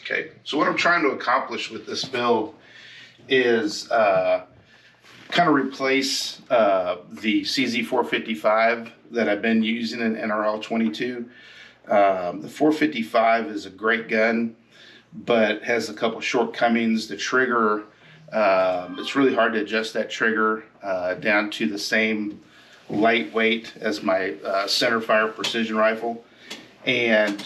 Okay, so what I'm trying to accomplish with this build is kind of replace the CZ457 that I've been using in NRL22. The 455 is a great gun, but has a couple shortcomings. The trigger, it's really hard to adjust that trigger down to the same lightweight as my centerfire precision rifle. And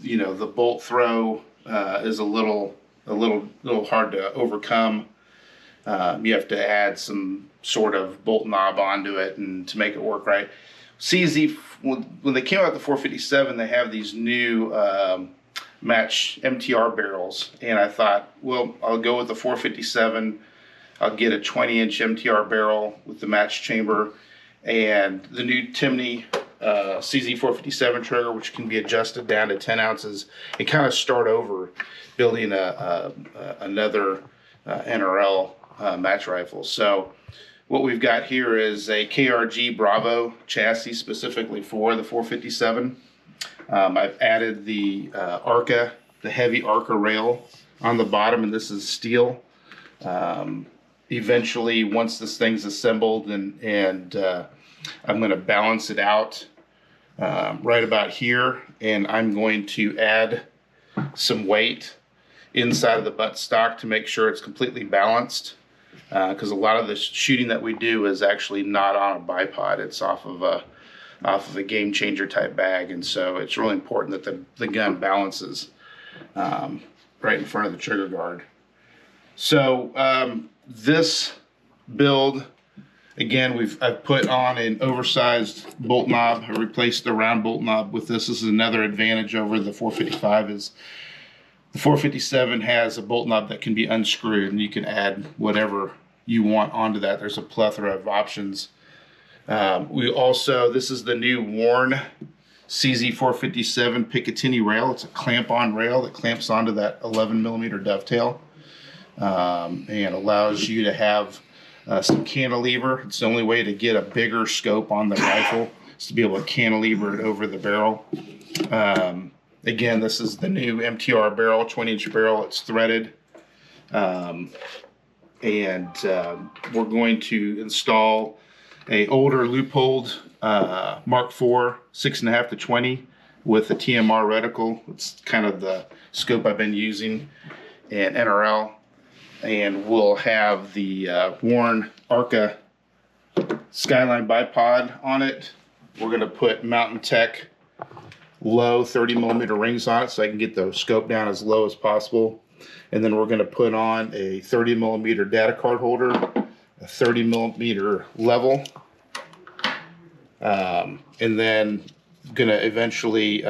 you know, the bolt throw is a little hard to overcome. You have to add some sort of bolt knob onto it and to make it work right. CZ, when they came out with the 457, they have these new match MTR barrels, and I thought, well, I'll go with the 457. I'll get a 20-inch MTR barrel with the match chamber, and the new Timney CZ457 trigger, which can be adjusted down to 10 ounces, and kind of start over building another NRL match rifle. So what we've got here is a KRG Bravo chassis specifically for the 457. I've added the ARCA, the heavy ARCA rail on the bottom, and this is steel. Eventually, once this thing's assembled, and I'm going to balance it out right about here, and I'm going to add some weight inside of the buttstock to make sure it's completely balanced, because a lot of the shooting that we do is actually not on a bipod. It's off of a game changer type bag, and so it's really important that the gun balances right in front of the trigger guard. So this build, again, I've put on an oversized bolt knob. I replaced the round bolt knob with this. This is another advantage over the 455 is the 457 has a bolt knob that can be unscrewed, and you can add whatever you want onto that. There's a plethora of options. This is the new Warne CZ457 Picatinny rail. It's a clamp-on rail that clamps onto that 11mm dovetail and allows you to have some cantilever. It's the only way to get a bigger scope on the rifle, is to be able to cantilever it over the barrel. Again, this is the new MTR barrel, 20-inch barrel. It's threaded. We're going to install a older loopholed Mark IV 6.5 to 20 with a TMR reticle. It's kind of the scope I've been using in NRL. And we'll have the Warne ARCA Skyline bipod on it. We're going to put Mountain Tech low 30mm rings on it so I can get the scope down as low as possible. And then we're going to put on a 30mm data card holder, a 30mm level, and then going to eventually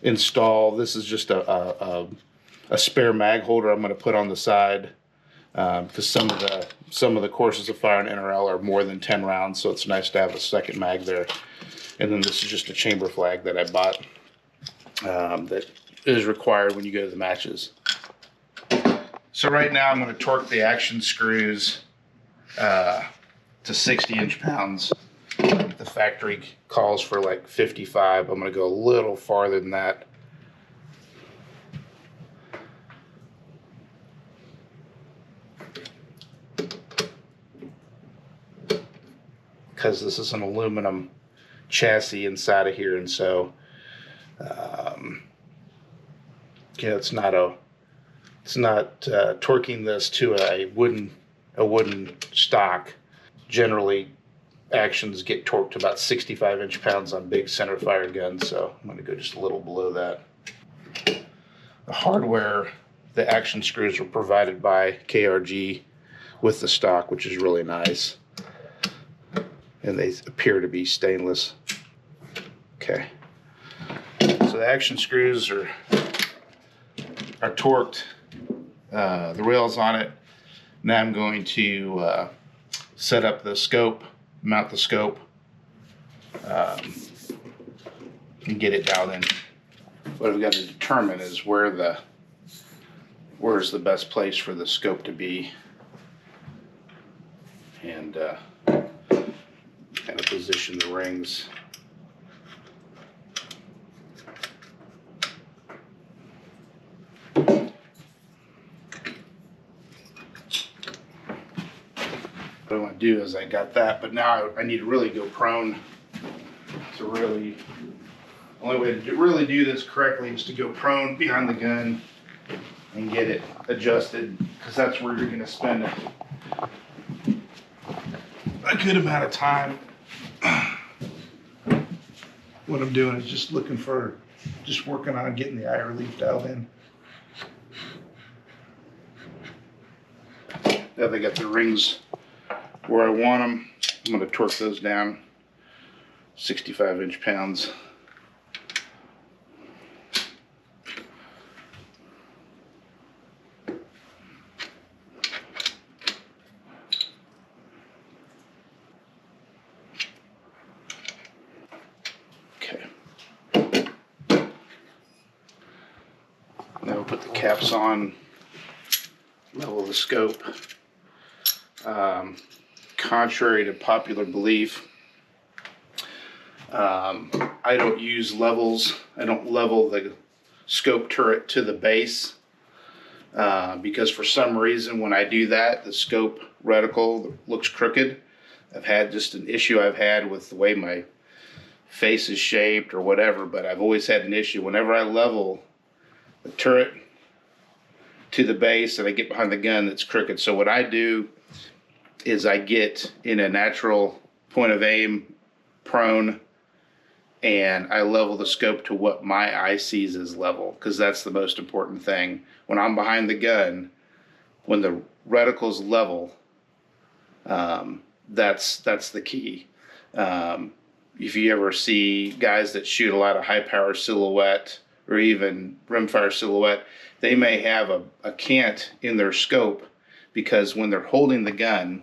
install, this is just a spare mag holder I'm going to put on the side, because some of the courses of fire in NRL are more than 10 rounds, so it's nice to have a second mag there. And then this is just a chamber flag that I bought that is required when you go to the matches. So right now I'm going to torque the action screws to 60 inch-pounds. The factory calls for like 55. I'm going to go a little farther than that. Because this is an aluminum chassis inside of here, and so it's not torquing this to a wooden stock. Generally, actions get torqued to about 65 inch-pounds on big center fire guns, so I'm going to go just a little below that. The hardware, the action screws were provided by KRG with the stock, which is really nice. And they appear to be stainless. Okay. So the action screws are torqued. The rails on it. Now I'm going to set up the scope, mount the scope, and get it down in. What I've got to determine is where's the best place for the scope to be, and kind of position the rings. what I want to do is I got that, but now I need to really go prone to really, the only way to really do this correctly is to go prone behind the gun and get it adjusted, because that's where you're going to spend a good amount of time. What I'm doing is just looking for, just working on getting the eye relief dialed in. Now they got the rings where I want them. I'm going to torque those down 65 inch-pounds. Okay. Now we'll put the caps on, level the scope. Contrary to popular belief, I don't use levels. I don't level the scope turret to the base because for some reason when I do that, the scope reticle looks crooked. I've had just an issue I've had with the way my face is shaped or whatever, but I've always had an issue whenever I level the turret to the base and I get behind the gun that's crooked. So what I do is I get in a natural point of aim, prone, and I level the scope to what my eye sees as level, because that's the most important thing. When I'm behind the gun, when the reticle's level, that's the key. If you ever see guys that shoot a lot of high power silhouette or even rimfire silhouette, they may have a cant in their scope because when they're holding the gun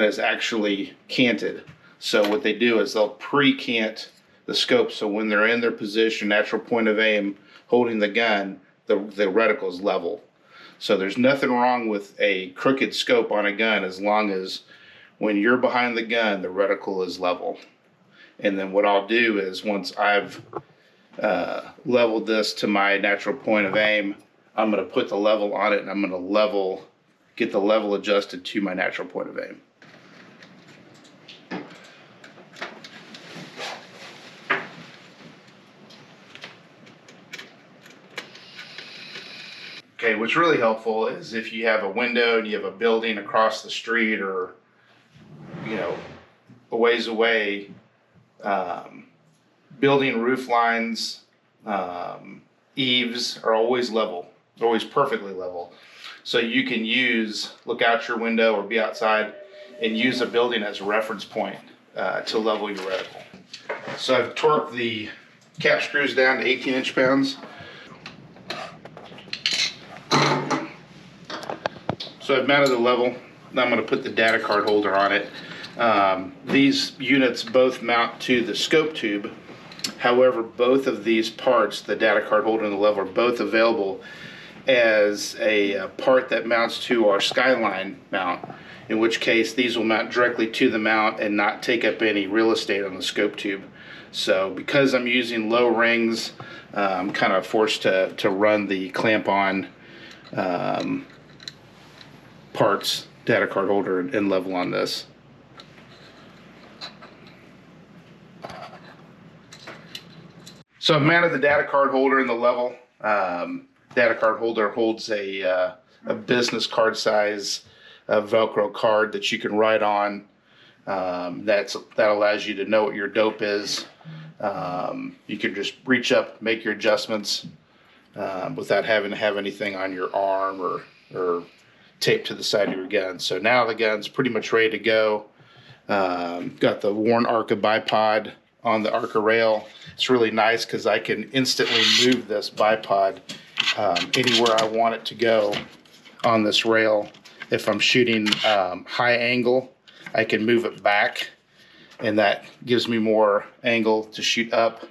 is actually canted. So what they do is they'll pre-cant the scope, so when they're in their position, natural point of aim, holding the gun, the reticle's level. So there's nothing wrong with a crooked scope on a gun as long as when you're behind the gun, the reticle is level. And then what I'll do is once I've leveled this to my natural point of aim, I'm going to put the level on it and I'm going to get the level adjusted to my natural point of aim. Okay, what's really helpful is if you have a window and you have a building across the street or, you know, a ways away, building roof lines, eaves are always level. They're always perfectly level. So you can look out your window or be outside and use a building as a reference point to level your reticle. So I've torqued the cap screws down to 18 inch-pounds. So I've mounted the level. Now I'm going to put the data card holder on it. These units both mount to the scope tube. However, both of these parts, the data card holder and the level, are both available as a part that mounts to our Skyline mount, in which case these will mount directly to the mount and not take up any real estate on the scope tube. So because I'm using low rings, I'm kind of forced to run the clamp on parts, data card holder and level on this. So I've mounted the data card holder and the level. Data card holder holds a business card size Velcro card that you can write on. That allows you to know what your dope is. You can just reach up, make your adjustments without having to have anything on your arm or taped to the side of your gun. So now the gun's pretty much ready to go. Got the Warne Arca bipod on the Arca rail. It's really nice because I can instantly move this bipod anywhere I want it to go on this rail. If I'm shooting high angle, I can move it back and that gives me more angle to shoot up.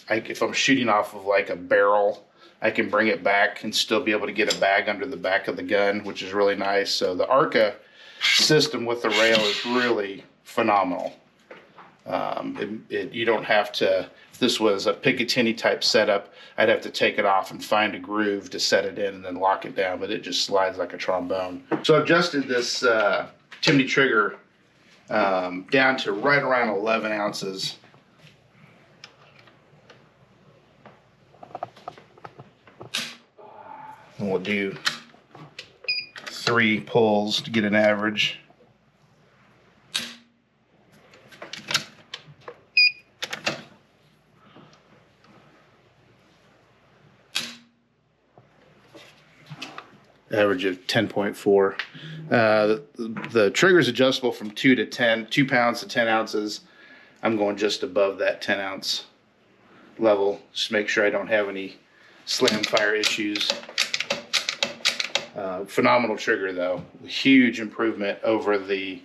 If I'm shooting off of like a barrel, I can bring it back and still be able to get a bag under the back of the gun, which is really nice. So the Arca system with the rail is really phenomenal. You don't have to If this was a Picatinny type setup, I'd have to take it off and find a groove to set it in and then lock it down, but it just slides like a trombone. So I've adjusted this chimney trigger down to right around 11 ounces. And we'll do 3 pulls to get an average. Average of 10.4. The trigger is adjustable from 2 pounds to 10 ounces. I'm going just above that 10 ounce level. Just make sure I don't have any slam fire issues. Phenomenal trigger though. Huge improvement over the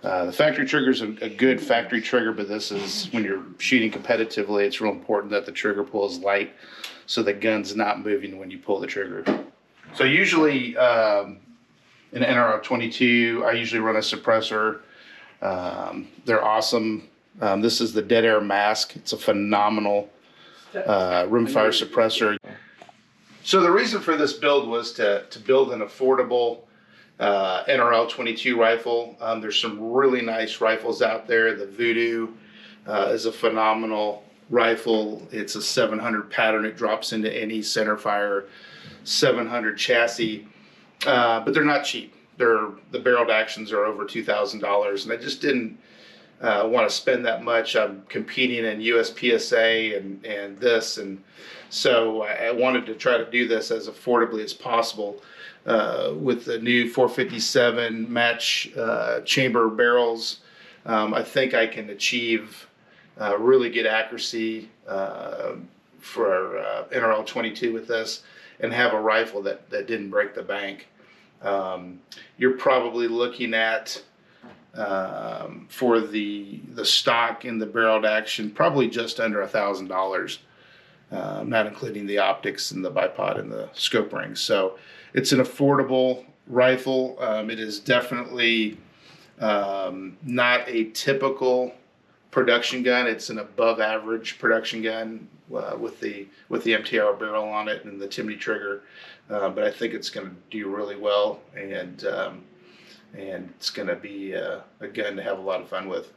factory trigger is a good factory trigger, but this is, when you're shooting competitively, it's real important that the trigger pull is light so the gun's not moving when you pull the trigger. So usually in NRL22, I usually run a suppressor. They're awesome. This is the Dead Air Mask. It's a phenomenal rimfire suppressor. So the reason for this build was to build an affordable NRL22 rifle. There's some really nice rifles out there. The Voodoo is a phenomenal rifle. It's a 700 pattern. It drops into any centerfire 700 chassis, but they're not cheap. The barreled actions are over $2,000, and I just didn't want to spend that much. I'm competing in USPSA and this, and so I wanted to try to do this as affordably as possible with the new 457 match chamber barrels. I think I can achieve really good accuracy for NRL22 with this, and have a rifle that didn't break the bank. You're probably looking at, for the stock and the barreled action, probably just under $1,000, not including the optics and the bipod and the scope rings. So it's an affordable rifle. It is definitely not a typical production gun. It's an above average production gun with the MTR barrel on it and the chimney trigger, but I think it's going to do really well, and it's going to be a gun to have a lot of fun with.